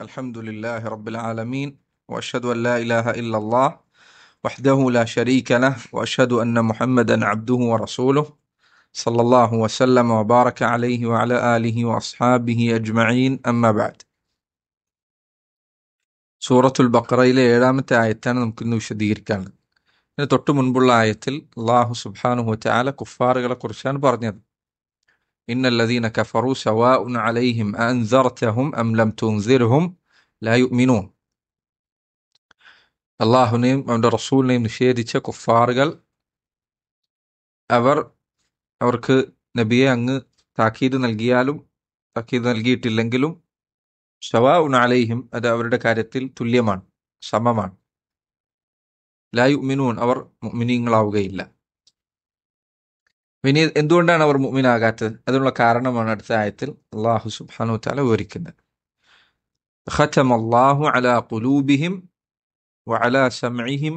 الحمد لله رب العالمين وأشهد أن لا إله إلا الله وحده لا شريك له وأشهد أن محمدا عبده ورسوله صلى الله وسلم وبارك عليه وعلى آله وأصحابه أجمعين أما بعد. സൂറത്തുൽ ബഖറയിലെ 7-ാമത്തെ ആയത്താണ് നമുക്കിന്ന് വിശദീകരിക്കാനുള്ളത്. ഇതിന് തൊട്ട് മുൻപുള്ള ആയത്തിൽ അല്ലാഹു സുബ്ഹാനഹു വതആല കുഫാറുകളെ കുറിച്ചാണ് പറഞ്ഞത്. ഇന്നല്ലദീന കഫറു സവാഉൻ അലൈഹിം അൻസർതഹും അം ലം തുൻസിർഹും ലാ യുഅ്മിനൂൻ. അള്ളാഹുവിനെയും അവൻ്റെ റസൂലിനെയും നിഷേധിച്ച കുഫാറുകൾ, അവർക്ക് നബിയെ അങ്ങ് താക്കീത് നൽകിയാലും താക്കീത് നൽകിയിട്ടില്ലെങ്കിലും സവാഉൻ അലൈഹിം, അത് അവരുടെ കാര്യത്തിൽ തുല്യമാണ്, സമമാണ്. ലാ യുഅ്മിനൂൻ, അവർ മുഅ്മിനീങ്ങളാവുകയില്ല. ഇനി എന്തുകൊണ്ടാണ് അവർ മുഅ്മിനാകാത്തത്? അതിനുള്ള കാരണമാണ് അടുത്ത ആയത്തിൽ അല്ലാഹു സുബ്ഹാനഹു വതആല വിവരിക്കുന്നത്. ഖതമല്ലാഹു അലാ ഖുലൂബിഹിം വഅലാ സമഇഹിം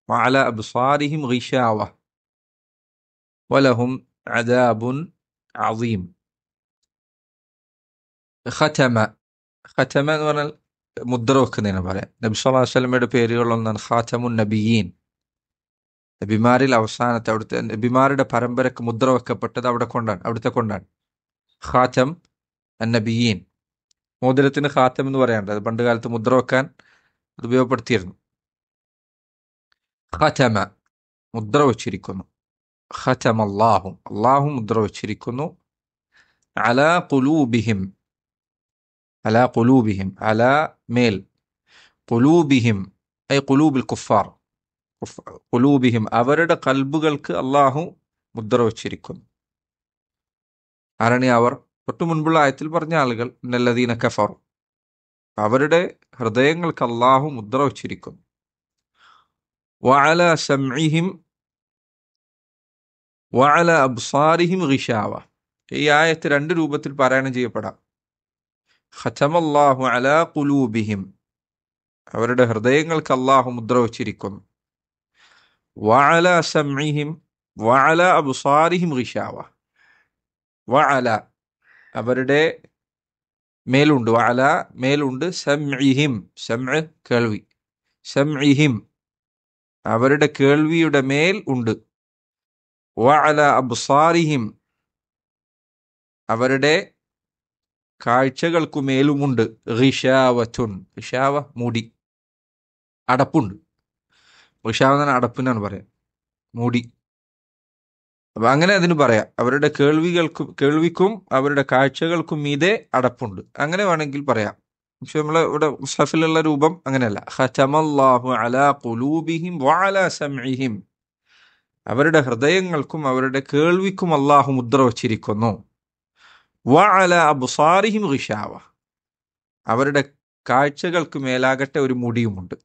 വഅലാ അബ്സാരിഹിം ഗിശാവ വലഹും അദാബുൻ അദീം. ഖതമ എന്ന് പറഞ്ഞാൽ മുദ്ര വെക്കുന്നതിന് പറയാം. നബി സല്ലല്ലാഹു അലൈഹി വസല്ലമയുടെ പേരുകളൊന്നാണ് ഖാതമുൻ നബിയീൻ. നബിമാരിൽ അവസാനത്തെ, അവിടുത്തെ നബിമാരുടെ പരമ്പരക്ക് മുദ്ര വെക്കപ്പെട്ടത് അവിടുത്തെ കൊണ്ടാണ്. ഖാതം അന്നബിയീൻ. മോതിരത്തിന് ഖാതം എന്ന് പറയാറുണ്ട്. അത് പണ്ട് കാലത്ത് മുദ്ര വെക്കാൻ അത് ഉപയോഗപ്പെടുത്തിയിരുന്നു. ഖതമ, മുദ്ര വച്ചിരിക്കുന്നു. ഖതമല്ലാഹു, അല്ലാഹു മുദ്ര വച്ചിരിക്കുന്നു. അലാ ഖുലൂബിഹിം, അലാ ഖുലൂബിഹിം, അലാ മേൽ, ഖുലൂബിഹിം ഐ ഖുലൂബിൽ കുഫാർ, ഖുലൂബിഹിം അവരുടെ കൽബുകൾക്ക് അല്ലാഹു മുദ്ര വച്ചിരിക്കുന്നു. ആരാണ് അവർ? തൊട്ടു മുൻപുള്ള ആയത്തിൽ പറഞ്ഞ ആളുകൾ, ഇന്നല്ലദീന കഫറു, അവരുടെ ഹൃദയങ്ങൾക്ക് അല്ലാഹു മുദ്ര വച്ചിരിക്കുന്നു. വഅലാ സമഇഹിം വഅലാ അബ്സാരിഹിം ഗിശാവ. ഈ ആയത്ത് രണ്ട് രൂപത്തിൽ പാരായണം ചെയ്യപ്പെടാം. ഖതമല്ലാഹു അലാ ഖുലൂബിഹിം, അവരുടെ ഹൃദയങ്ങൾക്ക് അല്ലാഹു മുദ്ര വച്ചിരിക്കുന്നു. വഅലാ സമഇഹിം വഅലാ അബ്സാരിഹിം ഗിശാവ, വഅല അവരുടെ മേലുണ്ട്, വഅല മേലുണ്ട്, സമഇഹിം സമഅ് കേൾവി, സമഇഹിം അവരുടെ കേൾവിയുടെ മേൽ ഉണ്ട്. വഅല അബ്സാരിഹിം അവരുടെ കാഴ്ചകൾക്കു മേലുമുണ്ട്. ഗിശാവത്തുൻ, ഗിശാവ മൂടി, അടപ്പുണ്ട്. ഗിശാവ എന്നാണ് അടപ്പിനാണ് പറയാം, മൂടി. അപ്പൊ അങ്ങനെ അതിന് പറയാം. അവരുടെ കേൾവിക്കും അവരുടെ കാഴ്ചകൾക്കും മീതെ അടപ്പുണ്ട്, അങ്ങനെ വേണമെങ്കിൽ പറയാം. പക്ഷെ നമ്മളെ ഇവിടെ മുസ്ഹഫിലുള്ള രൂപം അങ്ങനെയല്ല. ഖതമല്ലാഹു അലാ ഖുലൂബിഹിം വഅലാ സമഇഹിം, അവരുടെ ഹൃദയങ്ങൾക്കും അവരുടെ കേൾവിക്കും അല്ലാഹു മുദ്ര വച്ചിരിക്കുന്നു. വഅലാ അബ്സാരിഹിം ഗിശാവ, അവരുടെ കാഴ്ചകൾക്ക് മേലാകട്ടെ ഒരു മുടിയുമുണ്ട്.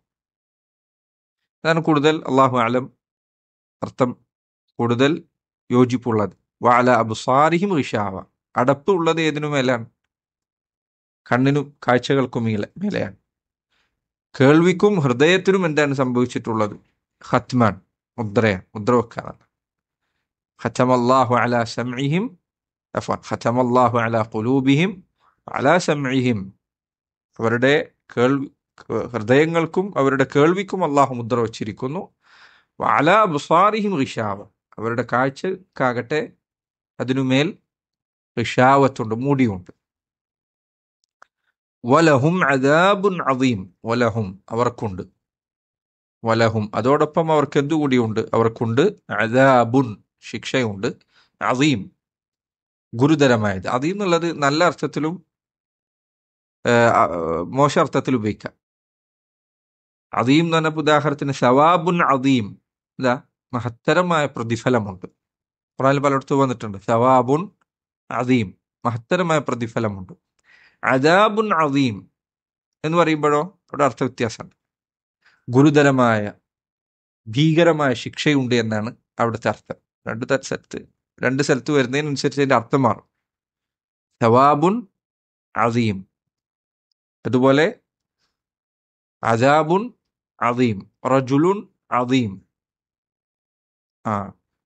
അതാണ് കൂടുതൽ അല്ലാഹു അലം അർത്ഥം കൂടുതൽ യോജിപ്പുള്ളത്. വഅലാ അബ്സാരിഹിം ഗിശാവ, അടപ്പ് ഉള്ളത് ഏതിനു മേലാണ്? കണ്ണിനും കാഴ്ചകൾക്കും മേലെയാണ്. കേൾവിക്കും ഹൃദയത്തിനും എന്താണ് സംഭവിച്ചിട്ടുള്ളത്? ഖത്മാൻ, മുദ്ര വെക്കാനാണ്. ഖതമല്ലാഹു അലാ സമഇഹിം ഖതമല്ലാഹു അലാ ഖുലൂബിഹിം അലാ സമഇഹിം, അവരുടെ ഹൃദയങ്ങൾക്കും അവരുടെ കേൾവിക്കും അല്ലാഹു മുദ്ര വച്ചിരിക്കുന്നു. വഅലാ അബ്സാരിഹിം ഗിശാവ, അവരുടെ കാഴ്ചക്കാകട്ടെ അതിനുമേൽ ഗിശാവത്തുണ്ട്, മൂടിയുണ്ട്. വലഹും അദാബുൻ അദീം, വലഹും അവർക്കുണ്ട്, വലഹും അതോടൊപ്പം അവർക്ക് എന്തുകൂടിയുണ്ട്? അവർക്കുണ്ട് അദാബുൻ ശിക്ഷയുണ്ട്, അദീം ഗുരുതരമായത്. അദീം എന്നുള്ളത് നല്ല അർത്ഥത്തിലും മോശ അർത്ഥത്തിലും ഉപയോഗിക്കാം. അദീം എന്ന് പറഞ്ഞ ഉദാഹരണത്തിന് സവാബുൻ അദീം, ഇതാ മഹത്തരമായ പ്രതിഫലമുണ്ട്. ഖുർആനിൽ പലയിടത്തും വന്നിട്ടുണ്ട് സവാബുൻ അദീം, മഹത്തരമായ പ്രതിഫലമുണ്ട്. അദാബുൻ അദീം എന്ന് പറയുമ്പോഴോ അവിടെ അർത്ഥ വ്യത്യാസമുണ്ട്. ഗുരുതരമായ ഭീകരമായ ശിക്ഷയുണ്ട് എന്നാണ് അവിടുത്തെ അർത്ഥം. രണ്ട് സ്ഥലത്ത് വരുന്നതിനനുസരിച്ച് അതിന്റെ അർത്ഥം മാറും. സവാബുൻ അദീം, അതുപോലെ അദാബുൻ അദീം, റജുലുൻ അദീം,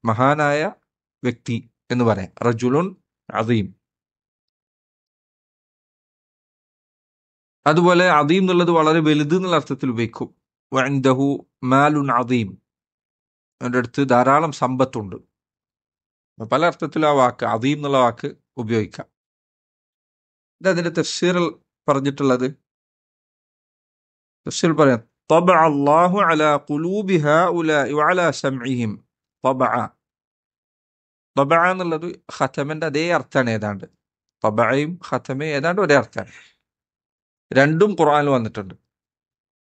മഹാനായ വ്യക്തി എന്ന് പറയാം, റജുലുൻ അദീം. അതുപോലെ അദീം എന്നുള്ളത് വളരെ വലുത് എന്നുള്ള അർത്ഥത്തിൽ ഉപയോഗിക്കും. വഇൻദഹു മാലുൻ അദീം, അവൻ്റെ അടുത്ത് ധാരാളം സമ്പത്തുണ്ട്. പല അർത്ഥത്തിലും ആ വാക്ക് അദീം എന്നുള്ള വാക്ക് ഉപയോഗിക്കാം. ഇത് അതിന്റെ തഫ്സീറിൽ പറഞ്ഞിട്ടുള്ളത്. തഫ്സീർ പറയാം, طبع الله على قلوب هؤلاء وعلى سمعهم. طبع طبع എന്നുള്ളത് ഖതമിന്റെ അതേ അർത്ഥമാണ്. ഏതാണ്ട് طبعയും ഖതമയും ഏതാണ്ട് ഒരേ അർത്ഥമാണ്. രണ്ടും ഖുർആനിൽ വന്നിട്ടുണ്ട്.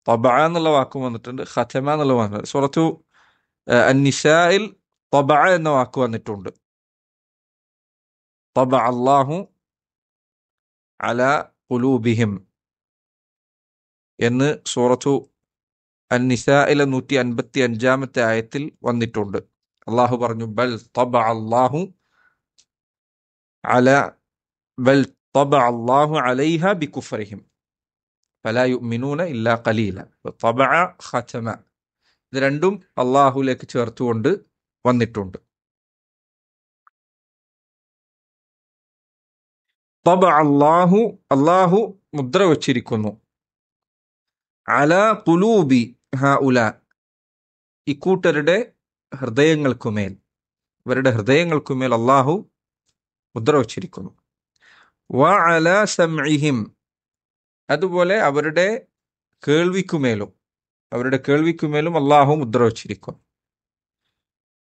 طبع എന്നുള്ള വാക്കും വന്നിട്ടുണ്ട്, ഖതമ എന്നുള്ള വന്നിട്ടുണ്ട്. സൂറത്തു അൻ-നിസാഇൽ طبع എന്ന വാക്ക് വന്നിട്ടുണ്ട്. طبع الله على قلوبهم എന്ന് സൂറത്തു അൻ-നിസാഇലെ 155-ാമത്തെ ആയത്തിൽ വന്നിട്ടുണ്ട്. അള്ളാഹു പറഞ്ഞു, ബൽ طبع الله على بل طبع الله عليها بكفرهم فلا يؤمنون إلا قليلا. طبع ختم, ഇത് രണ്ടും അള്ളാഹുലേക്ക് ചേർത്തുകൊണ്ട് വന്നിട്ടുണ്ട്. طبع الله, അള്ളാഹു മുദ്ര വച്ചിരിക്കുന്നു. അലാ ഖുലൂബി ഹഉലാ, ഇക്കൂട്ടരുടെ ഹൃദയങ്ങൾക്കുമേൽ, ഇവരുടെ ഹൃദയങ്ങൾക്കുമേൽ അള്ളാഹു മുദ്ര വച്ചിരിക്കുന്നു. വഅലാ സമഇഹിം, അതുപോലെ അവരുടെ കേൾവിക്കുമേലും, അവരുടെ കേൾവിക്കുമേലും അള്ളാഹു മുദ്ര വച്ചിരിക്കുന്നു.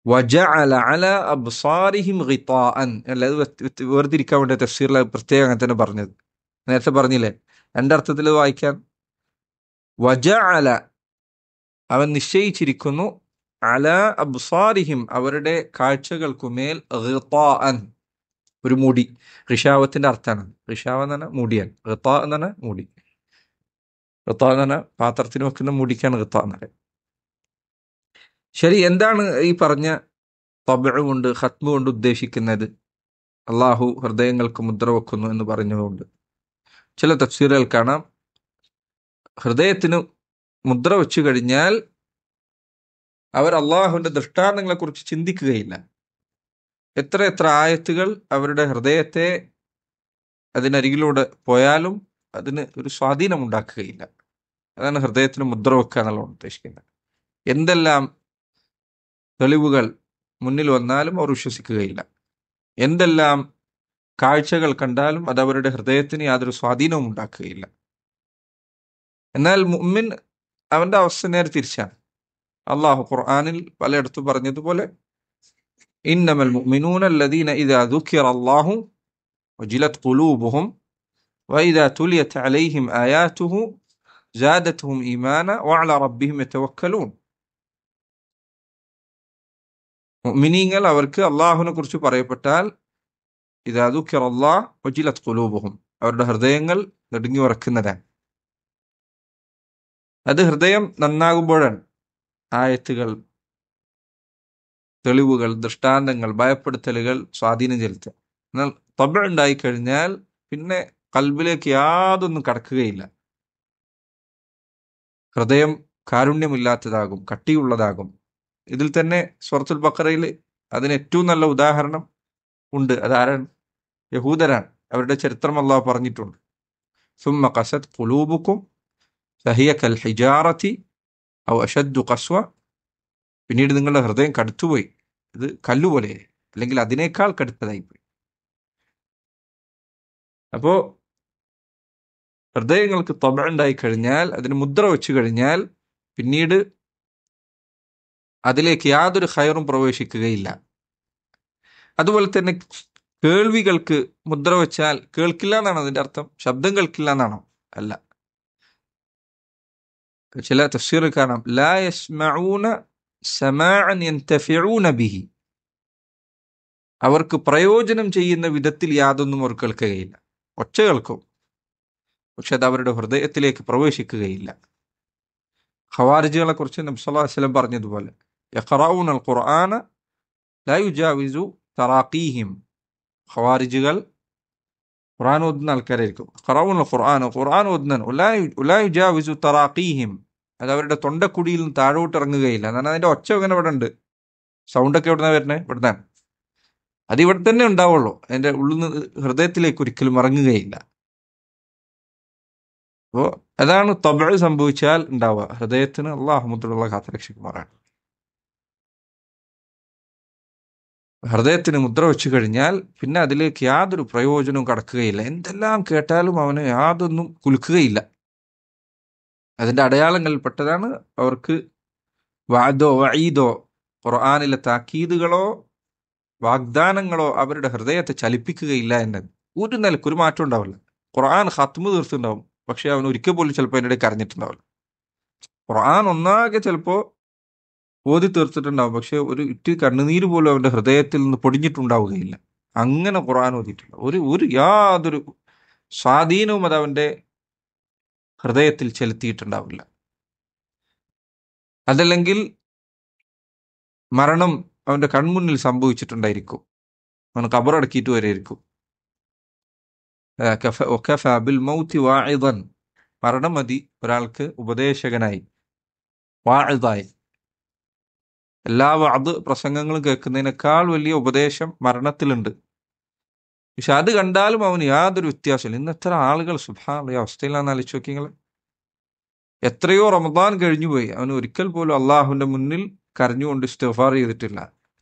വജഅല അലാ അബ്സാരിഹിം ഗിതാഅൻ, അല്ല ഇത് വേർതിരിക്കാൻ വേണ്ടി തഫ്സീറിൽ പ്രത്യേകം അങ്ങനെ തന്നെ പറഞ്ഞത്. നേരത്തെ പറഞ്ഞില്ലേ രണ്ടർത്ഥത്തിൽ വായിക്കാൻ. വജഅല, അവൻ നിശ്ചയിച്ചിരിക്കുന്നു, അലാ അബ്സാരിഹിം, അവരുടെ കാഴ്ചകൾക്കുമേൽ ഗിതാഅൻ, ഒരു മുടി. ഋഷാവത്തിന്റെ അർത്ഥമാണ്. ഋഷാവ എന്ന് പറഞ്ഞാൽ മുടിയാണ്. ഋത്ത എന്ന് പറഞ്ഞാൽ മുടി. ഋത്ത എന്ന് പറഞ്ഞാൽ പാത്രത്തിന് വെക്കുന്ന മുടിക്കാണ് ഋത്ത എന്ന് പറയുന്നത്. ശരി, എന്താണ് ഈ പറഞ്ഞ തബഅ കൊണ്ട് ഖത്മ കൊണ്ട് ഉദ്ദേശിക്കുന്നത്? അള്ളാഹു ഹൃദയങ്ങൾക്ക് മുദ്ര വെക്കുന്നു എന്ന് പറഞ്ഞതുകൊണ്ട് ചില തഫ്സീറുകൾ കാണാം, ഹൃദയത്തിന് മുദ്ര വെച്ചു കഴിഞ്ഞാൽ അവർ അള്ളാഹുവിന്റെ ദൃഷ്ടാന്തങ്ങളെ കുറിച്ച് ചിന്തിക്കുകയില്ല. എത്ര എത്ര ആയത്തുകൾ അവരുടെ ഹൃദയത്തെ അതിനരികിലൂടെ പോയാലും അതിന് ഒരു സ്വാധീനം ഉണ്ടാക്കുകയില്ല. അതാണ് ഹൃദയത്തിന് മുദ്ര വെക്കുക എന്നുള്ളത് ഉദ്ദേശിക്കുന്നത്. എന്തെല്ലാം തെളിവുകൾ മുന്നിൽ വന്നാലും അവർ വിശ്വസിക്കുകയില്ല. എന്തെല്ലാം കാഴ്ചകൾ കണ്ടാലും അത് അവരുടെ ഹൃദയത്തിന് യാതൊരു സ്വാധീനവും ഉണ്ടാക്കുകയില്ല. എന്നാൽ മുഅ്മിൻ, അവന്റെ അവസ്ഥ നേരെ തിരിച്ചാണ്. അള്ളാഹു ഖുർആനിൽ പലയിടത്തും പറഞ്ഞതുപോലെ, ഇന്നമൽ മുഅ്മിനൂന അല്ലദീന ഇദാ ദുകിറ അല്ലാഹു വജിലത് ഖുലൂബുഹും വഇദാ തുലിയത് അലൈഹിം ആയാതുഹു സാദത്തുഹും ഈമാന വഅലാ റബ്ബിഹിം യതവക്കലൂൻ. മുഅ്മിനീങ്ങൾ, അവർക്ക് അള്ളാഹുവിനെ കുറിച്ച് പറയപ്പെട്ടാൽ ഇദാ ദുകിറ അല്ലാഹു വജിലത് ഖുലൂബുഹും, അവരുടെ ഹൃദയങ്ങൾ നടുങ്ങി വിറക്കുന്നതാണ്. അത് ഹൃദയം നന്നാകുമ്പോഴാണ് ആയത്തുകൾ, തെളിവുകൾ, ദൃഷ്ടാന്തങ്ങൾ, ഭയപ്പെടുത്തലുകൾ സ്വാധീനം ചെലുത്തുക. എന്നാൽ തബഅ ഉണ്ടായിക്കഴിഞ്ഞാൽ പിന്നെ ഖൽബിലേക്ക് യാതൊന്നും കടക്കുകയില്ല. ഹൃദയം കാരുണ്യമില്ലാത്തതാകും, കട്ടിയുള്ളതാകും. ഇതിൽ തന്നെ സൂറത്തുൽ ബഖറയിൽ അതിന് ഏറ്റവും നല്ല ഉദാഹരണം ഉണ്ട്. അതാരാണ്? യഹൂദരാണ്. അവരുടെ ചരിത്രം അല്ലാഹു പറഞ്ഞിട്ടുണ്ട്. സുമ്മ ഖസത് ഖുലൂബുക്കും ഫഹിയ കൽ ഹിജാറതി ഔ അശദ്ദു ഖസ്വ, പിന്നീട് നിങ്ങളുടെ ഹൃദയം കടുത്തുപോയി, ഇത് കല്ലുപോലെ, അല്ലെങ്കിൽ അതിനേക്കാൾ കടുത്തതായിപ്പോയി. അപ്പോ ഹൃദയങ്ങൾക്ക് തബഅ ഉണ്ടായി കഴിഞ്ഞാൽ, അതിന് മുദ്ര വെച്ചു കഴിഞ്ഞാൽ പിന്നീട് അതിലേക്ക് യാതൊരു ഖൈറും പ്രവേശിക്കുകയില്ല. അതുപോലെ തന്നെ കേൾവികൾക്ക് മുദ്ര വെച്ചാൽ കേൾക്കില്ല എന്നാണോ അതിന്റെ അർത്ഥം? ശബ്ദം കേൾക്കില്ല എന്നാണോ? അല്ല. ചില തഫ്സീറിൽ കാണാം, ലാ യസ്മഊന സമാഅൻ യൻതഫിഊന ബിഹി, അവർക്ക് പ്രയോജനം ചെയ്യുന്ന വിധത്തിൽ യാതൊന്നും അവർ കേൾക്കുകയില്ല. ഒച്ച കേൾക്കും, പക്ഷെ അത് അവരുടെ ഹൃദയത്തിലേക്ക് പ്രവേശിക്കുകയില്ല. ഖവാരിജികളെ കുറിച്ച് നബി സല്ലല്ലാഹു അലൈഹി വസല്ലം പറഞ്ഞതുപോലെ, യഖറഊന അൽ ഖുർആന ലാ യുജാവിസു തറാഖീഹിം, ഖവാരിജികൾ ഖുർആൻ ഓതുന്ന ആൾക്കാരായിരിക്കും. ഖറഊന അൽ ഖുർആന, ഖുർആൻ ഓതുന്നൻ ലാ യുജാവിസു തറാഖീഹിം, അത് അവരുടെ തൊണ്ടക്കുടിയിൽ നിന്ന് താഴോട്ട് ഇറങ്ങുകയില്ല. എന്നാൽ അതിന്റെ ഒച്ച അങ്ങനെ ഇവിടെ ഉണ്ട്. സൗണ്ടൊക്കെ എവിടുന്നാ വരുന്നത്? ഇവിടുന്നാണ്. അത് ഇവിടെ തന്നെ ഉണ്ടാവുള്ളൂ. അതിന്റെ ഉള്ളിൽ നിന്ന് ഹൃദയത്തിലേക്ക് ഒരിക്കലും ഇറങ്ങുകയില്ല. അപ്പോൾ അതാണ് തബഅ് സംഭവിച്ചാൽ ഉണ്ടാവുക. ഹൃദയത്തിന് അള്ളാഹു മുദ്രയുള്ള കാത്തുരക്ഷിക്കുമാറാണ്. ഹൃദയത്തിന് മുദ്ര വെച്ച് കഴിഞ്ഞാൽ പിന്നെ അതിലേക്ക് യാതൊരു പ്രയോജനവും കടക്കുകയില്ല. എന്തെല്ലാം കേട്ടാലും അവന് യാതൊന്നും കുലുക്കുകയില്ല. അതിന്റെ അടയാളങ്ങളിൽ പെട്ടതാണ് അവർക്ക് വഅദോ വഈദോ ഖുർആനിലെ താക്കീതുകളോ വാഗ്ദാനങ്ങളോ അവരുടെ ഹൃദയത്തെ ചലിപ്പിക്കുകയില്ല എന്നത്. ഒരു നിലക്ക് ഒരു മാറ്റം ഉണ്ടാവില്ല. ഖുർആൻ ഖത്മ് തീർത്തുണ്ടാവും, പക്ഷെ അവൻ ഒരിക്കൽ പോലും ചിലപ്പോൾ അതിൻ്റെ ഇടയിൽ കരഞ്ഞിട്ടുണ്ടാവില്ല. ഖുർആൻ ഒന്നാകെ ചിലപ്പോൾ ഓതി തീർത്തിട്ടുണ്ടാവും, പക്ഷെ ഒരു ഇറ്റ് കണ്ണുനീര് പോലും അവന്റെ ഹൃദയത്തിൽ നിന്ന് പൊടിഞ്ഞിട്ടുണ്ടാവുകയില്ല. അങ്ങനെ ഖുർആൻ ഓതിയിട്ടില്ല. ഒരു ഒരു യാതൊരു സ്വാധീനവും അത് അവന്റെ ഹൃദയത്തിൽ ചെലുത്തിയിട്ടുണ്ടാവില്ല. അതല്ലെങ്കിൽ മരണം അവന്റെ കൺമുന്നിൽ സംഭവിച്ചിട്ടുണ്ടായിരിക്കും, അവൻ ഖബറടക്കിയിട്ട് വരെയായിരിക്കും. വകഫ ബിൽ മൗതി വാഇദൻ, മരണം മതി ഒരാൾക്ക് ഉപദേശകനായി, വാഇദായി. എല്ലാ വഅദ് പ്രസംഗങ്ങളും കേൾക്കുന്നതിനേക്കാൾ വലിയ ഉപദേശം മരണത്തിലുണ്ട്. പക്ഷെ അത് കണ്ടാലും അവന് യാതൊരു വ്യത്യാസമില്ല. ഇന്ന് എത്ര ആളുകൾ സുബ്ഹാനല്ലാഹ് അവസ്ഥയിലാണെന്ന് ആലോചിച്ച് നോക്കി നിങ്ങൾ. എത്രയോ റമദാൻ കഴിഞ്ഞുപോയി, അവന് ഒരിക്കൽ പോലും അള്ളാഹുവിന്റെ മുന്നിൽ കരഞ്ഞുകൊണ്ട് ഇസ്തിഗ്ഫാർ ചെയ്തിട്ടില്ല.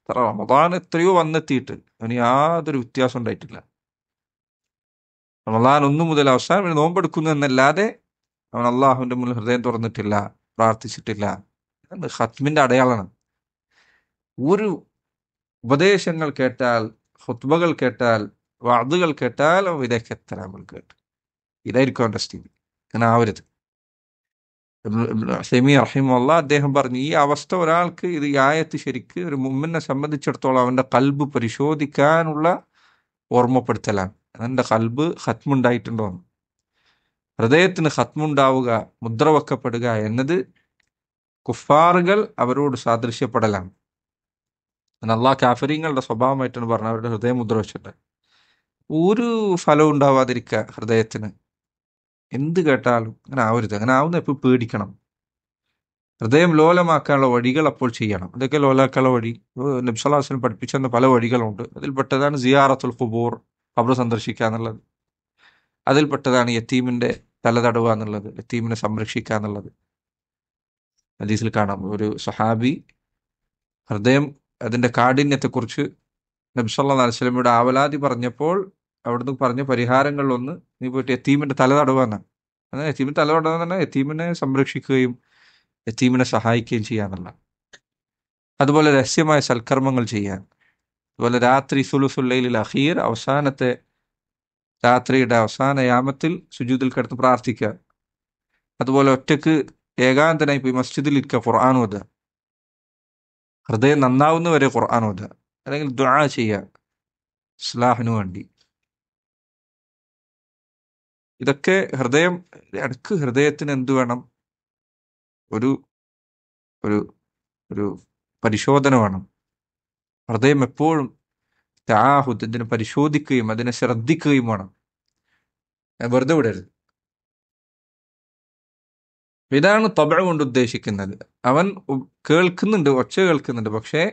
റമദാൻ എത്രയോ വന്നെത്തിയിട്ട് അവന് യാതൊരു വ്യത്യാസം ഉണ്ടായിട്ടില്ല. റമദാൻ 1 മുതൽ അവസാനം വരെ നോമ്പെടുക്കുന്നു എന്നല്ലാതെ അവൻ അള്ളാഹുവിന്റെ മുന്നിൽ ഹൃദയം തുറന്നിട്ടില്ല, പ്രാർത്ഥിച്ചിട്ടില്ല. അത് ഖത്മിന്റെ അടയാളമാണ്. ഒരു ഉപദേശങ്ങൾ കേട്ടാൽ, ഖുത്ബകൾ കേട്ടാൽ, വഅദുകൾ കേട്ടാൽ അവൻ ഇതൊക്കെ എത്ര നമ്മൾ കേട്ടു, ഇതായിരിക്കും അവന്റെ സ്ഥിതി. അങ്ങനെ ആവരുത്. സെമി റഹിമഹുല്ലാഹ് അദ്ദേഹം പറഞ്ഞു, ഈ അവസ്ഥ ഒരാൾക്ക്, ഇത് ഈ ആയത്ത് ശരിക്ക് ഒരു മുഅ്മിനെ സംബന്ധിച്ചിടത്തോളം അവന്റെ ഖൽബ് പരിശോധിക്കാനുള്ള ഓർമ്മപ്പെടുത്തലാണ്. അവന്റെ ഖൽബ് ഖത്മുണ്ടായിട്ടുണ്ടോ എന്ന്. ഹൃദയത്തിന് ഖത്മുണ്ടാവുക, മുദ്ര വെക്കപ്പെടുക എന്നത് കുഫാറുകൾ അവരോട് സാദൃശ്യപ്പെടലാണ്. അള്ളാഹ് കാഫിരീങ്ങളുടെ സ്വഭാവമായിട്ടാണ് പറഞ്ഞത്. അവരുടെ ഹൃദയം മുദ്ര വെച്ചിട്ട് ഒരു ഫലവും ഉണ്ടാവാതിരിക്കുക ഹൃദയത്തിന്. എന്ത് കേട്ടാലും അങ്ങനെ ആവരുത്. അങ്ങനെ ആവുന്ന എപ്പോൾ പേടിക്കണം. ഹൃദയം ലോലമാക്കാനുള്ള വഴികൾ അപ്പോൾ ചെയ്യണം. ഇതൊക്കെ ലോലാക്കാനുള്ള വഴി നബി സല്ലല്ലാഹു അലൈഹി വസല്ലം പഠിപ്പിച്ചെന്ന പല വഴികളുണ്ട്. അതിൽപ്പെട്ടതാണ് സിയാറത്തുൽ ഖുബൂർ, ഖബർ സന്ദർശിക്കുക എന്നുള്ളത്. അതിൽപ്പെട്ടതാണ് യത്തീമിന്റെ തല തടവുക എന്നുള്ളത്, യത്തീമിനെ സംരക്ഷിക്കുക എന്നുള്ളത്. ഹദീസിൽ കാണാം, ഒരു സഹാബി ഹൃദയം അതിന്റെ കാഠിന്യത്തെക്കുറിച്ച് നബി സല്ലല്ലാഹു അലൈഹി വസല്ലമയുടെ ആവലാതി പറഞ്ഞപ്പോൾ അവിടുന്ന് പറഞ്ഞ പരിഹാരങ്ങളിലൊന്ന്, നീ പോയിട്ട് യത്തീമിന്റെ തല തടവാന്നാണ്. അങ്ങനെ യത്തീമിന്റെ തല തടവാന്ന് പറഞ്ഞാൽ യത്തീമിനെ സംരക്ഷിക്കുകയും യത്തീമിനെ സഹായിക്കുകയും ചെയ്യാന്നുള്ള. അതുപോലെ രഹസ്യമായ സൽക്കർമ്മങ്ങൾ ചെയ്യാൻ. അതുപോലെ രാത്രി സുലുസുൽ ലൈലിൽ അഖീർ, അവസാനത്തെ രാത്രിയുടെ അവസാന യാമത്തിൽ സുജൂദിൽ കിടന്ന് പ്രാർത്ഥിക്കുക. അതുപോലെ ഒറ്റക്ക് ഏകാന്തനായി പോയി മസ്ജിദിൽ ഇരിക്കുക, ഖുർആൻ ഓതുക. ഹൃദയം നന്നാവുന്നവരെ ഖുർആൻ ഓതുക, അല്ലെങ്കിൽ ദുആ ചെയ്യുക ഇസ്ലാഹിനു വേണ്ടി. ഇതൊക്കെ ഹൃദയം, ഇടക്ക് ഹൃദയത്തിന് എന്ത് വേണം? ഒരു ഒരു ഒരു പരിശോധന വേണം. ഹൃദയം എപ്പോഴും തആഹുദ്, ഇതിനെ പരിശോധിക്കുകയും അതിനെ ശ്രദ്ധിക്കുകയും വേണം. വെറുതെ വിടരുത്. ഇതാണ് തബഅ കൊണ്ട് ഉദ്ദേശിക്കുന്നത്. അവൻ കേൾക്കുന്നുണ്ട്, ഒച്ച കേൾക്കുന്നുണ്ട്, പക്ഷേ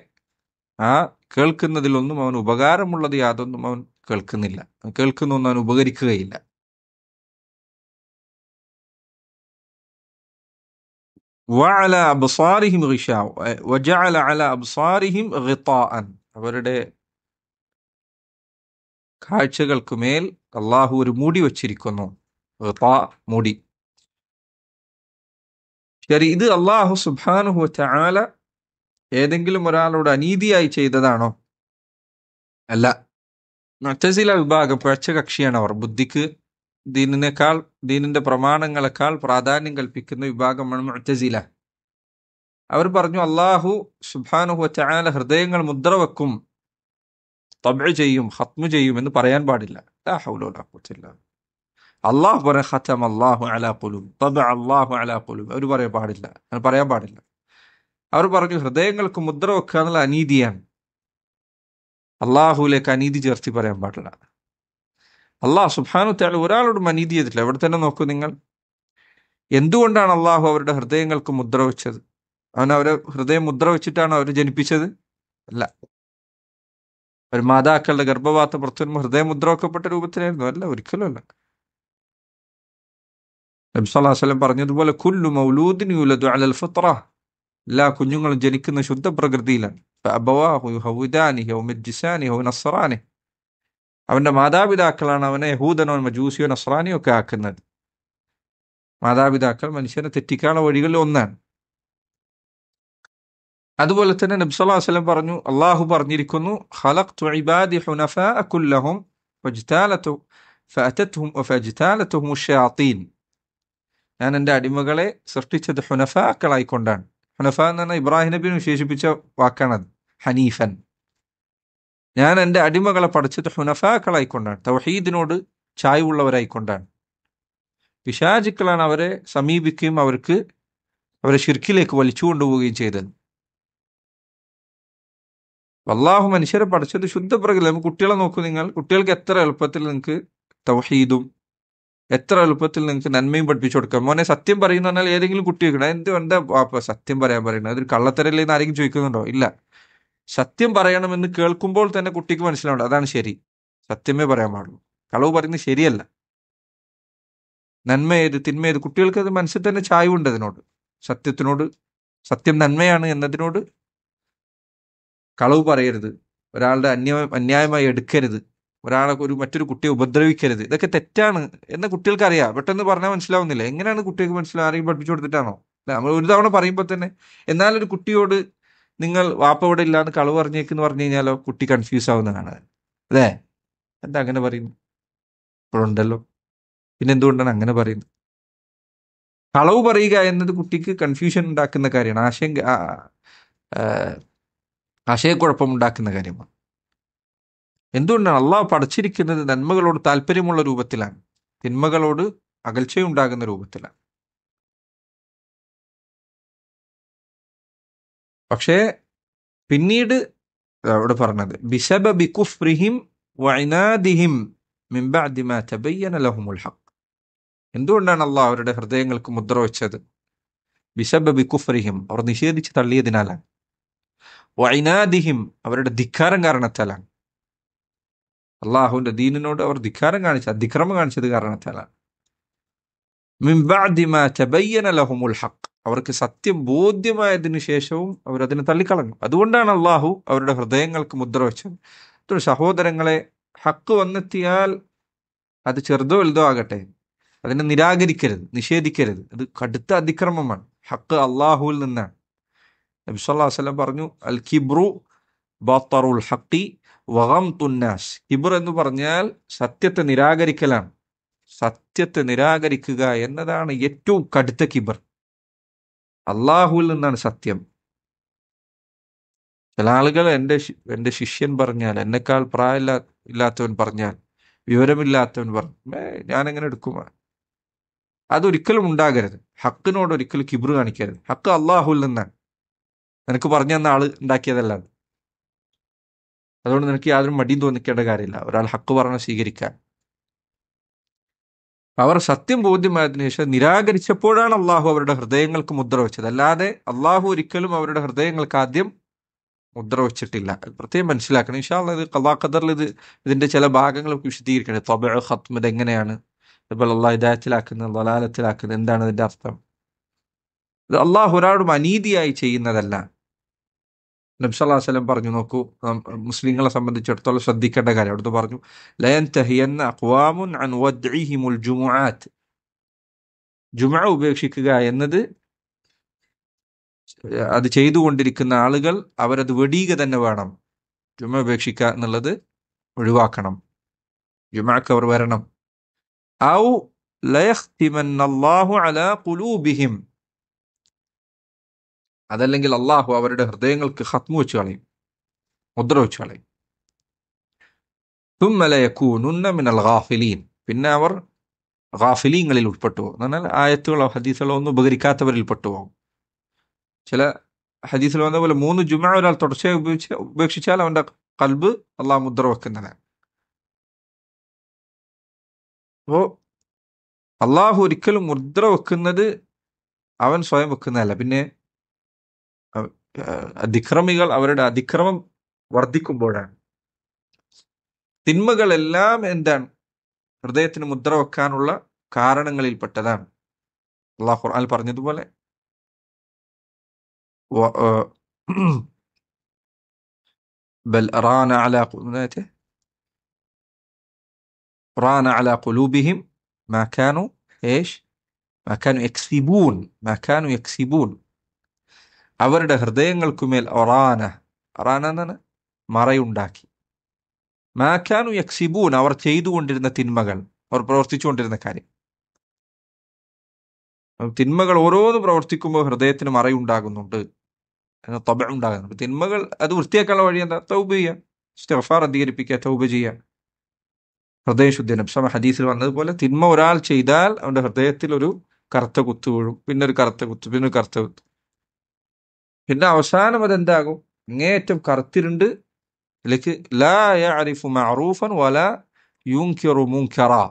ആ കേൾക്കുന്നതിലൊന്നും അവൻ ഉപകാരമുള്ളത് യാതൊന്നും അവൻ കേൾക്കുന്നില്ല. കേൾക്കുന്നൊന്നും അവൻ ഉപകരിക്കുകയില്ല. വഅല അബ്സാരിഹിം ഗിശാവ വജഅല അല അബ്സാരിഹിം ഗിതാഅൻ, അവരുടെ കാഴ്ചകൾക്ക് മേൽ അള്ളാഹു ഒരു മൂടി വച്ചിരിക്കുന്നു. ഗിതാ, മൂടി. ശരി, ഇത് അള്ളാഹു സുബ്ഹാനഹു വതആല ഏതെങ്കിലും ഒരാളോട് അനീതിയായി ചെയ്തതാണോ? അല്ല. മുഅ്തസില വിഭാഗം പിഴച്ച കക്ഷിയാണ്. അവർ ബുദ്ധിക്ക് ദീനിന്റെ പ്രമാണങ്ങളെക്കാൾ പ്രാധാന്യം കൽപ്പിക്കുന്ന വിഭാഗമാണ് മുഅ്തസില. അവർ പറഞ്ഞു, അള്ളാഹു സുബ്ഹാനഹു വതആല ഹൃദയങ്ങൾ മുദ്ര വെക്കും, തബ്അ ചെയ്യും, ഖത്മ് ചെയ്യും എന്ന് പറയാൻ പാടില്ല. ലാ ഹൗല വലാ ഖുവത ഇല്ലാ ബില്ലാഹ്. അള്ളാഹു പറയാൻ ഖതമ അല്ലാഹു അലാ ഖുലൂബ്, തബ്അ അല്ലാഹു അലാ ഖുലൂബ് അവർ പറയാൻ പാടില്ല, അങ്ങനെ പറയാൻ പാടില്ല. അവർ പറഞ്ഞു ഹൃദയങ്ങൾക്ക് മുദ്ര വെക്കുക എന്നുള്ള അനീതിയാണ്. അള്ളാഹുലേക്ക് അനീതി ചേർത്തി പറയാൻ പാടില്ല. അള്ളാഹു സുബ്ഹാനഹു വതആല ഒരാളോടും അനീതി ചെയ്തിട്ടില്ല. അവിടെ തന്നെ നോക്കൂ നിങ്ങൾ. എന്തുകൊണ്ടാണ് അള്ളാഹു അവരുടെ ഹൃദയങ്ങൾക്ക് മുദ്ര വെച്ചത്? അവൻ അവരെ ഹൃദയം മുദ്ര വെച്ചിട്ടാണ് അവർ ജനിപ്പിച്ചത്? അല്ല. ഒരു മാതാക്കളുടെ ഗർഭപാത്രം പുറത്തു വരുമ്പോൾ ഹൃദയം മുദ്ര വെക്കപ്പെട്ട രൂപത്തിലായിരുന്നു? അല്ല, ഒരിക്കലും അല്ല. നബി സല്ലല്ലാഹു അലൈഹി വസല്ലം പറഞ്ഞതുപോലെ കുല്ലു മൗലൂദിൻ യുലദു അലൽ ഫിത്ര, എല്ലാ കുഞ്ഞുങ്ങളും ജനിക്കുന്ന ശുദ്ധ പ്രകൃതിയിലാണ്. ഫഅബവാഹു യുഹൗദാനിഹി ഔ യുമജ്ജിസാനിഹി ഔ യുനസ്സറാനിഹി, അവന്റെ മാതാപിതാക്കളാണ് അവനെ യഹൂദനോ മജൂസിയോ നസ്രാനിയോ ഒക്കെ ആക്കുന്നത്. മാതാപിതാക്കൾ മനുഷ്യനെ തെറ്റിക്കാനുള്ള വഴികളിൽ ഒന്നാണ്. അതുപോലെ തന്നെ നബി സല്ലല്ലാഹു അലൈഹി വസല്ലം പറഞ്ഞു, അള്ളാഹു പറഞ്ഞിരിക്കുന്നു, ഖലഖ്തു ഇബാദി ഹുനഫാഅ കുല്ലഹും ഫജ്താലതു ഫഅതത്ഹും ഫജ്താലതുഹും അശ്ശയാത്തീൻ, ഞാൻ എൻ്റെ അടിമകളെ സൃഷ്ടിച്ചത് ഹുനഫാക്കളായിക്കൊണ്ടാണ്. ഹുനഫ എന്ന് പറഞ്ഞാൽ ഇബ്രാഹിം നബിനെ വിശേഷിപ്പിച്ച വാക്കാണത്, ഹനീഫൻ. ഞാൻ എൻ്റെ അടിമകളെ പഠിച്ചത് ഹുനഫാക്കളായിക്കൊണ്ടാണ്, തൗഹീദിനോട് ചായ്വുള്ളവരായിക്കൊണ്ടാണ്. പിശാചുക്കളാണ് അവരെ സമീപിക്കുകയും അവരെ ശിർക്കിലേക്ക് വലിച്ചു കൊണ്ടുപോവുകയും ചെയ്തത്. അള്ളാഹു മനുഷ്യരെ പഠിച്ചത് ശുദ്ധ പ്രകൃതി. നമുക്ക് കുട്ടികളെ നോക്കൂ, നിങ്ങൾ കുട്ടികൾക്ക് എത്ര എളുപ്പത്തിൽ നിങ്ങൾക്ക് തൗഹീദും എത്ര എളുപ്പത്തിൽ നിങ്ങൾക്ക് നന്മയും പഠിപ്പിച്ചു കൊടുക്കാം. മോനെ സത്യം പറയുന്ന പറഞ്ഞാൽ ഏതെങ്കിലും കുട്ടി വെക്കണം, എന്താ സത്യം പറയാൻ പറയുന്നത്, അതൊരു കള്ളത്തരല്ലേ എന്ന് ആരെങ്കിലും ചോദിക്കുന്നുണ്ടോ? ഇല്ല. സത്യം പറയണമെന്ന് കേൾക്കുമ്പോൾ തന്നെ കുട്ടിക്ക് മനസ്സിലാവണം, അതാണ് ശരി, സത്യമേ പറയാൻ പാടുള്ളൂ, കളവ് പറയുന്നത് ശരിയല്ല. നന്മ ഏത് തിന്മ ഏത്, കുട്ടികൾക്ക് അത് മനസ്സിൽ തന്നെ ചായ്വുണ്ട് അതിനോട്, സത്യത്തിനോട്. സത്യം നന്മയാണ് എന്നതിനോട്. കളവ് പറയരുത്, ഒരാളുടെ അന്യായമായി എടുക്കരുത്, ഒരാളെ മറ്റൊരു കുട്ടിയെ ഉപദ്രവിക്കരുത്, ഇതൊക്കെ തെറ്റാണ് എന്ന് കുട്ടികൾക്ക് അറിയാം. പെട്ടെന്ന് പറഞ്ഞാൽ മനസ്സിലാവുന്നില്ല. എങ്ങനെയാണ് കുട്ടികൾക്ക് മനസ്സിലാവും? ആരെയും പഠിപ്പിച്ചു കൊടുത്തിട്ടാണോ? നമ്മൾ ഒരു തവണ പറയുമ്പോൾ തന്നെ. എന്നാലൊരു കുട്ടിയോട് നിങ്ങൾ വാപ്പ ഇവിടെ ഇല്ലാന്ന് കളവ് പറഞ്ഞേക്കെന്ന് പറഞ്ഞു കഴിഞ്ഞാലോ കുട്ടി കൺഫ്യൂസ് ആവുന്നതാണ്. അതെ, എന്താ അങ്ങനെ പറയുന്നു? ഇപ്പോഴുണ്ടല്ലോ, പിന്നെ എന്തുകൊണ്ടാണ് അങ്ങനെ പറയുന്നത്? കളവ് പറയുക എന്നത് കുട്ടിക്ക് കൺഫ്യൂഷൻ ഉണ്ടാക്കുന്ന കാര്യമാണ്, ആശയക്കുഴപ്പമുണ്ടാക്കുന്ന കാര്യമാണ്. എന്തുകൊണ്ടാണ്? അള്ളാഹു പഠിച്ചിരിക്കുന്നത് നന്മകളോട് താല്പര്യമുള്ള രൂപത്തിലാണ്, തിന്മകളോട് അകൽച്ചയുണ്ടാകുന്ന രൂപത്തിലാണ്. പക്ഷേ പിന്നീട് അവിടെ പറഞ്ഞത് ബിസബബി കുഫ്രിഹിം വഇനാദിഹിം മിൻ ബഅദി മാ തബയ്യന ലഹുമുൽ ഹഖ്. എന്തുകൊണ്ടാണ് അള്ളാഹു അവരുടെ ഹൃദയങ്ങൾക്ക് മുദ്ര വെച്ചത്? ബിസബബി കുഫ്രിഹിം, അവർ നിഷേധിച്ച് തള്ളിയതിനാലാണ്. വഇനാദിഹിം, അവരുടെ ധിക്കാരം കാരണത്താലാണ്. അള്ളാഹുവിന്റെ ദീനിനോട് അവർ അതിക്രമം കാണിച്ചത് കാരണത്താലാണ്. മിൻ ബഅദി മാ തബയ്യന ലഹുമുൽ ഹഖ്, അവർക്ക് സത്യം ബോധ്യമായതിനു ശേഷവും അവരതിനെ തള്ളിക്കളഞ്ഞു. അതുകൊണ്ടാണ് അള്ളാഹു അവരുടെ ഹൃദയങ്ങൾക്ക് മുദ്ര വെച്ചത്. സഹോദരങ്ങളെ, ഹക്ക് വന്നെത്തിയാൽ അത് ചെറുതോ വലുതോ ആകട്ടെ, അതിനെ നിരാകരിക്കരുത്, നിഷേധിക്കരുത്. അത് കടുത്ത അതിക്രമമാണ്. ഹക്ക് അള്ളാഹുവിൽ നിന്നാണ്. നബി സല്ലല്ലാഹു അലൈഹി വസല്ലം പറഞ്ഞു, അൽ കിബ്രു ബത്തറുൽ ഹഖി വഗംതുൻ നാസ്. കിബ്ർ എന്ന് പറഞ്ഞാൽ സത്യത്തെ നിരാകരിക്കലാണ്. സത്യത്തെ നിരാകരിക്കുക എന്നതാണ് ഏറ്റവും കടുത്ത കിബ്ർ. അള്ളാഹുവിൽ നിന്നാണ് സത്യം. ചില ആളുകൾ എൻ്റെ ശിഷ്യൻ പറഞ്ഞാൽ, എന്നെക്കാൾ ഇല്ലാത്തവൻ പറഞ്ഞാൽ, വിവരമില്ലാത്തവൻ പറഞ്ഞു, ഞാനെങ്ങനെ എടുക്കുമോ? അതൊരിക്കലും ഉണ്ടാകരുത്. ഹക്കിനോട് ഒരിക്കലും കിബ്ർ കാണിക്കരുത്. ഹക്ക് അള്ളാഹുവിൽ നിന്നാണ്, നിനക്ക് പറഞ്ഞു തന്ന ആള് ഉണ്ടാക്കിയതല്ല. അതുകൊണ്ട് നിനക്ക് യാതൊരു മടിയും തോന്നിക്കേണ്ട കാര്യമില്ല ഒരാൾ ഹക്ക് പറഞ്ഞ സ്വീകരിക്കാൻ. അവർ സത്യം ബോധ്യമായതിനു ശേഷം നിരാകരിച്ചപ്പോഴാണ് അള്ളാഹു അവരുടെ ഹൃദയങ്ങൾക്ക് മുദ്ര വെച്ചത്. അല്ലാതെ അള്ളാഹു ഒരിക്കലും അവരുടെ ഹൃദയങ്ങൾക്ക് ആദ്യം മുദ്ര വെച്ചിട്ടില്ല. പ്രത്യേകം മനസ്സിലാക്കണം. ഇൻഷാ അല്ലാഹ് ഇത് ഖദാ ഖദറിൽ ഇതിന്റെ ചില ഭാഗങ്ങൾ വിശദീകരിക്കണം. തബഅ ഖത്മ് ഇത് എങ്ങനെയാണ്, അതുപോലെ അള്ളാഹ് ഹിദായത്തിലാക്കുന്നത്, ദലാലത്തിലാക്കുന്നത്, എന്താണ് ഇതിന്റെ അർത്ഥം? ഇത് അള്ളാഹു ഒരാളും അനീതിയായി ചെയ്യുന്നതല്ല. നബി സല്ലല്ലാഹു അലൈഹി വസല്ലം പറഞ്ഞു, നോക്കൂ, മുസ്ലിങ്ങളെ സംബന്ധിച്ചിടത്തോളം ശ്രദ്ധിക്കേണ്ട കാര്യം. അവിടുത്തെ പറഞ്ഞു, ലയൻതഹിയന്ന അഖ്വാമുൻ അൻ വദ്ഇഹിമുൽ ജുമുആത്ത്. ജുമുഅ ഉപേക്ഷിക്കുക എന്നത്, അത് ചെയ്തുകൊണ്ടിരിക്കുന്ന ആളുകൾ അവരത് വെടിയുക തന്നെ വേണം. ജുമുഅ ഉപേക്ഷിക്കുക എന്നുള്ളത് ഒഴിവാക്കണം. ജുമുഅക്ക് അവർ വരണം. ഔ ലയഖ്തിമന്നല്ലാഹു അലാ ഖുലൂബിഹിം, അതല്ലെങ്കിൽ അള്ളാഹു അവരുടെ ഹൃദയങ്ങൾക്ക് ഖത്മു വെച്ച് കളയും, മുദ്ര വെച്ച് കളയും. തുമ്മ ലയകൂനുന്ന മിനൽ ഗാഫിലീൻ, പിന്നെ അവർ ഗാഫിലീങ്ങളിൽ ഉൾപ്പെട്ടു പോകും. എന്ന് പറഞ്ഞാൽ ആയത്തുകളോ ഹദീസുകളോ ഒന്നും ഉപകരിക്കാത്തവരിൽ പെട്ടുപോകും. ചില ഹദീസിൽ വന്ന പോലെ 3 ജുമുഅ ഒരാൾ തുടർച്ചയായി ഉപേക്ഷിച്ചാൽ അവന്റെ ഖൽബ് അള്ളാഹു മുദ്ര വെക്കുന്നതാണ്. അപ്പോ അള്ളാഹു ഒരിക്കലും മുദ്ര വെക്കുന്നത് അവൻ സ്വയം വെക്കുന്നതല്ല. പിന്നെ അതിക്രമികൾ അവരുടെ അതിക്രമം വർദ്ധിക്കുമ്പോഴാണ്. തിന്മകളെല്ലാം എന്താണ്? ഹൃദയത്തിന് മുദ്ര വെക്കാനുള്ള കാരണങ്ങളിൽപ്പെട്ടതാണ്. അള്ളാഹു ഖുർആനിൽ പറഞ്ഞതുപോലെ വ- ഏഹ് ബൽ റാന അലാ റാന അലാ ഖുലൂബിഹിം മാ കാനു ഏഷ് മാ കാനു യക്സിബൂൻ മാ കാനു യക്സിബൂൻ അവരുടെ ഹൃദയങ്ങൾക്കുമേൽ ഒറാന എന്നാണ് മറയുണ്ടാക്കി. മാക്കാനു യക്സിബൂൻ അവർ ചെയ്തുകൊണ്ടിരുന്ന തിന്മകൾ, അവർ പ്രവർത്തിച്ചുകൊണ്ടിരുന്ന കാര്യം. തിന്മകൾ ഓരോന്ന് പ്രവർത്തിക്കുമ്പോൾ ഹൃദയത്തിന് മറയുണ്ടാകുന്നുണ്ട്, തബ ഉണ്ടാകുന്നുണ്ട്. തിന്മകൾ അത് വൃത്തിയാക്കാനുള്ള വഴി എന്താ? തൗബ ചെയ്യുക, ഇസ്തിഗ്ഫാർ അധികരിപ്പിക്കുക, തൗബ ചെയ്യുക, ഹൃദയശുദ്ധി. നബി ഹദീസിൽ വന്നതുപോലെ തിന്മ ഒരാൾ ചെയ്താൽ അവന്റെ ഹൃദയത്തിൽ ഒരു കറുത്ത കുത്ത് വീഴും, പിന്നെ ഒരു കറുത്ത കുത്ത്, പിന്നെ ഒരു കറുത്ത കുത്ത്, പിന്നെ അവസാനം അതെന്താകും? അങ്ങേയറ്റം കറുത്തിരുണ്ട് ലേക്ക് ലാ യഅരിഫു മഅറൂഫൻ വലാ യുൻകിറു മുൻകറാ.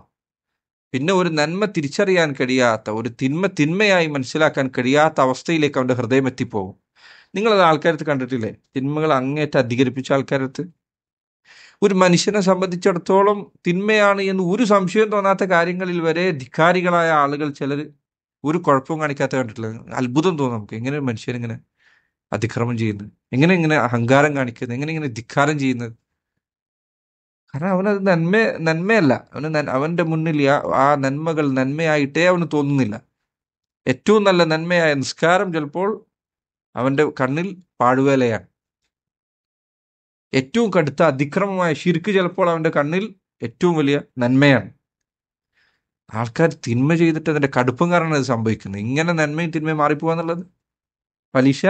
പിന്നെ ഒരു നന്മ തിരിച്ചറിയാൻ കഴിയാത്ത, ഒരു തിന്മ തിന്മയായി മനസ്സിലാക്കാൻ കഴിയാത്ത അവസ്ഥയിലേക്ക് അവന്റെ ഹൃദയം എത്തിപ്പോകും. നിങ്ങളത് ആൾക്കാരത്ത് കണ്ടിട്ടില്ലേ? തിന്മകൾ അങ്ങേറ്റം അധികരിപ്പിച്ച ആൾക്കാരത്ത്. ഒരു മനുഷ്യനെ സംബന്ധിച്ചിടത്തോളം തിന്മയാണ് എന്ന് ഒരു സംശയം തോന്നാത്ത കാര്യങ്ങളിൽ വരെ ധിക്കാരികളായ ആളുകൾ ചിലർ ഒരു കുഴപ്പവും കാണിക്കാത്ത കണ്ടിട്ടില്ല. അത്ഭുതം തോന്നും നമുക്ക്. എങ്ങനെ ഒരു മനുഷ്യൻ ഇങ്ങനെ അതിക്രമം ചെയ്യുന്നത്, എങ്ങനെ അഹങ്കാരം കാണിക്കുന്നത്, എങ്ങനെ ധിക്കാരം ചെയ്യുന്നത്? കാരണം അവനത് നന്മയല്ല. അവന്റെ മുന്നിൽ ആ നന്മകൾ നന്മയായിട്ടേ അവന് തോന്നുന്നില്ല. ഏറ്റവും നല്ല നന്മയായ നിസ്കാരം ചിലപ്പോൾ അവന്റെ കണ്ണിൽ പാഴ്വേലയാണ്. ഏറ്റവും കടുത്ത അതിക്രമമായ ശിർക്ക് ചിലപ്പോൾ അവന്റെ കണ്ണിൽ ഏറ്റവും വലിയ നന്മയാണ്. ആൾക്കാർ തിന്മ ചെയ്തിട്ട് അതിന്റെ കടുപ്പം കാരണം അത് സംഭവിക്കുന്നത്. ഇങ്ങനെ നന്മയും തിന്മയും മാറിപ്പോവാന്നുള്ളത്. പലിശ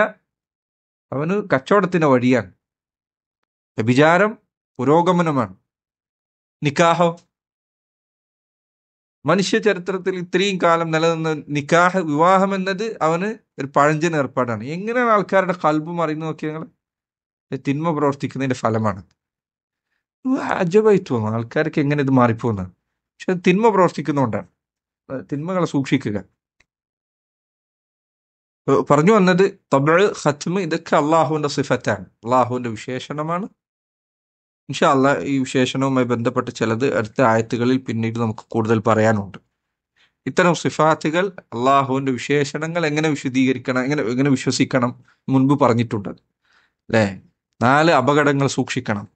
അവന് കച്ചവടത്തിന്റെ വഴിയാണ്. വ്യഭിചാരം പുരോഗമനമാണ്. നിക്കാഹോ, മനുഷ്യ ചരിത്രത്തിൽ ഇത്രയും കാലം നിലനിന്ന നിക്കാഹ്, വിവാഹം എന്നത് അവന് ഒരു പഴഞ്ചൻ ഏർപ്പാടാണ്. എങ്ങനെയാണ് ആൾക്കാരുടെ കൽബ് മറിയുന്നത് നോക്കിയാൽ ഞങ്ങൾ? തിന്മ പ്രവർത്തിക്കുന്നതിന്റെ ഫലമാണ്. അജബായി തോന്നും ആൾക്കാർക്ക് എങ്ങനെ ഇത് മാറിപ്പോകുന്നത്. പക്ഷെ തിന്മ പ്രവർത്തിക്കുന്നതുകൊണ്ടാണ്. തിന്മകളെ സൂക്ഷിക്കുക. പറഞ്ഞു വന്നത് തബ്അ്, ഖത്മ്, ഇതൊക്കെ അള്ളാഹുവിന്റെ സിഫത്താണ്, അള്ളാഹുവിന്റെ വിശേഷണമാണ്. ഇൻഷാ അല്ലാഹ് ഈ വിശേഷണവുമായി ബന്ധപ്പെട്ട് ചിലത് അടുത്ത ആയത്തുകളിൽ പിന്നീട് നമുക്ക് കൂടുതൽ പറയാനുണ്ട്. ഇത്തരം സിഫാത്തുകൾ, അള്ളാഹുവിന്റെ വിശേഷണങ്ങൾ എങ്ങനെ വിശദീകരിക്കണം, എങ്ങനെ വിശ്വസിക്കണം മുൻപ് പറഞ്ഞിട്ടുണ്ട് അല്ലേ? 4 അപകടങ്ങൾ സൂക്ഷിക്കണം.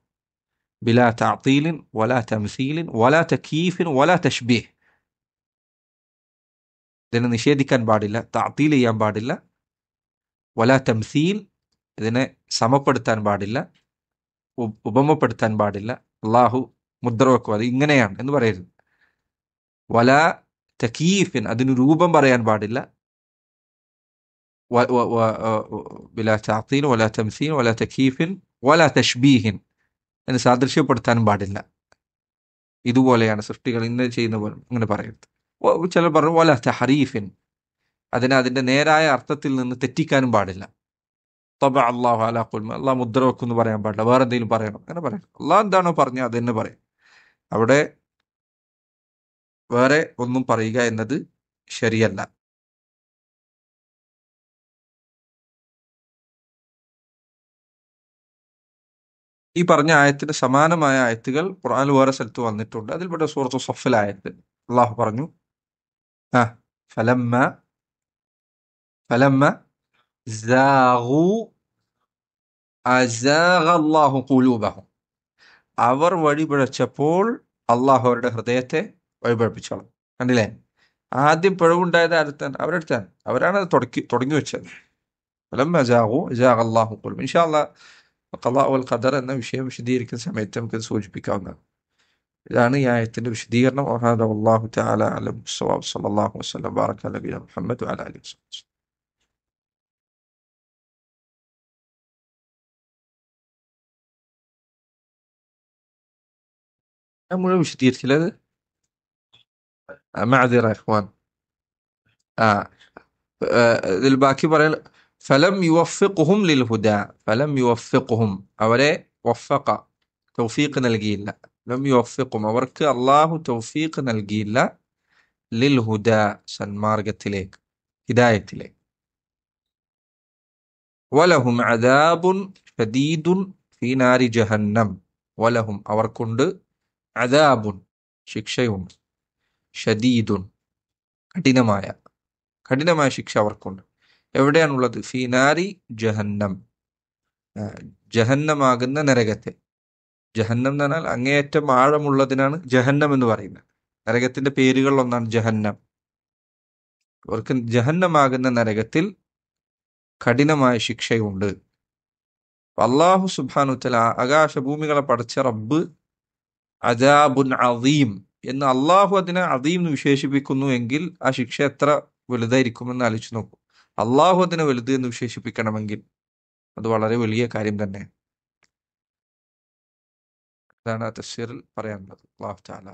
ബിലാ തഅതീലിൻ വലാ തംസീലിൻ വലാ തകീഫിൻ വലാ തശ്ബീഹ്. ഇതിനെ നിഷേധിക്കാൻ പാടില്ല, തഅതീൽ ചെയ്യാൻ പാടില്ല. വലാ തംസീൽ, ഇതിനെ സമപ്പെടുത്താൻ പാടില്ല, ഉപമപ്പെടുത്താൻ പാടില്ല. അള്ളാഹു മുദ്ര വെക്കുക അത് ഇങ്ങനെയാണ് എന്ന് പറയരുത്. വലാ തകീഫിൻ, അതിന് രൂപം പറയാൻ പാടില്ല. ബിലാ തഅതീൽ വലാ തംസീൽ വലാ തകീഫിൻ വലാ തശ്ബീഹിൻ, അതിന് സാദൃശ്യപ്പെടുത്താനും പാടില്ല. ഇതുപോലെയാണ് സൃഷ്ടികൾ ഇന്ന് ചെയ്യുന്ന പോലെ അങ്ങനെ പറയരുത്. ചിലർ പറഞ്ഞു വലാ തഹരീഫിൻ, അതിന്റെ നേരായ അർത്ഥത്തിൽ നിന്ന് തെറ്റിക്കാനും പാടില്ല. തബഅ അല്ലാഹു അലാ ഖുൽബി, അള്ളാഹ് മുദ്ര വെക്കുന്നു പറയാൻ പാടില്ല. വേറെ എന്തെങ്കിലും പറയണം, അങ്ങനെ പറയണം. അള്ളാഹ് എന്താണോ പറഞ്ഞത് അത് തന്നെ പറയും. അവിടെ വേറെ ഒന്നും പറയുക എന്നത് ശരിയല്ല. ഈ പറഞ്ഞ ആയത്തിന് സമാനമായ ആയത്തുകൾ ഖുർആനിൽ വേറെ സ്ഥലത്ത് വന്നിട്ടുണ്ട്. അതിൽപ്പെട്ട സൂറത്തു സഫിൽ ആയത്ത് അള്ളാഹു പറഞ്ഞു, ഫലമ്മ ഫലമ്മ സാഗൂ അസാഗ അല്ലാഹു ഖുലൂബഹും, അവർ വഴിപിഴച്ചപ്പോൾ അള്ളാഹു അവരുടെ ഹൃദയത്തെ വഴിപിഴപ്പിച്ചോളും. കണ്ടില്ലേ? ആദ്യം പിഴവുണ്ടായത് അവരടുത്താണ്. അവരാണ് അത് തുടങ്ങി വെച്ചത്. ഫലമ്മ സാഗൂ അസാഗ അല്ലാഹു ഖുലൂബഹും. ഇൻഷാ അല്ലാഹ് ഖളാ വൽ ഖദർ എന്ന വിഷയം വിശദീകരിക്കുന്ന സമയത്ത് നമുക്ക് സൂചിപ്പിക്കാവുന്നതാണ്. ഇതാണ് ഈ ആയത്തിന്റെ വിശദീകരണം. വഹാദ വല്ലാഹു തആല അലം ബിസ്സവാബ്. സ്വല്ലല്ലാഹു വസല്ലം ബാറക അലാ നബിയിന മുഹമ്മദ് വഅലാ ആലിഹി വസല്ലം. ഞാൻ മുഴുവൻ വിശദീകരിച്ചില്ല അത്. മഅദിറ ഇഖ്വാൻ. ആ ഇതിൽ ബാക്കി പറയാൻ ഫലം യുവഫിഖുഹും ലിൽ ഹുദാ. ഫലം യുവഫിഖുഹും, അവരെ വഫഖ, തൗഫീഖ് നൽകിയില്ല. ലം യുവഫിഖും, അവർക്ക് അള്ളാഹു തൗഫീഖ് നൽകിയില്ല. ലിൽ ഹുദാ, സന്മാർഗത്തിലേക്ക്, ഹിദായത്തിലേക്ക്. വലഹും അദാബുൻ ശദീദുൻ ഫീ നാരി ജഹന്നം. വലഹും, അവർക്കുണ്ട്, അദാബുൻ, ശിക്ഷയുണ്ട്, ഷദീദുൻ, കഠിനമായ, കഠിനമായ ശിക്ഷ അവർക്കുണ്ട്. എവിടെയാണുള്ളത്? ഫീനാരി ജഹന്നം, ജഹന്നമാകുന്ന നരകത്തെ. ജഹന്നം എന്ന് പറഞ്ഞാൽ അങ്ങേയറ്റം ആഴമുള്ളതിനാണ് ജഹന്നം എന്ന് പറയുന്നത്. നരകത്തിന്റെ പേരുകളിൽ ഒന്നാണ് ജഹന്നം. അവർക്ക് ജഹന്നമാകുന്ന നരകത്തിൽ കഠിനമായ ശിക്ഷയുണ്ട്. അള്ളാഹു സുബ്ഹാനഹു വതആല ആകാശഭൂമികളെ പടച്ച റബ്ബ് അദാബുൻ അദീം എന്ന് അള്ളാഹു അതിനെ അദീം എന്ന് വിശേഷിപ്പിക്കുന്നു എങ്കിൽ ആ ശിക്ഷ എത്ര വലുതായിരിക്കുമെന്ന് ആലോചിച്ച് നോക്കൂ. അള്ളാഹു അതിനെ വലുത് എന്ന് വിശേഷിപ്പിക്കണമെങ്കിൽ അത് വളരെ വലിയ കാര്യം തന്നെ. ഇതാണ് തഫ്സീറിൽ പറയാനുള്ളത്. അല്ലാഹു തആല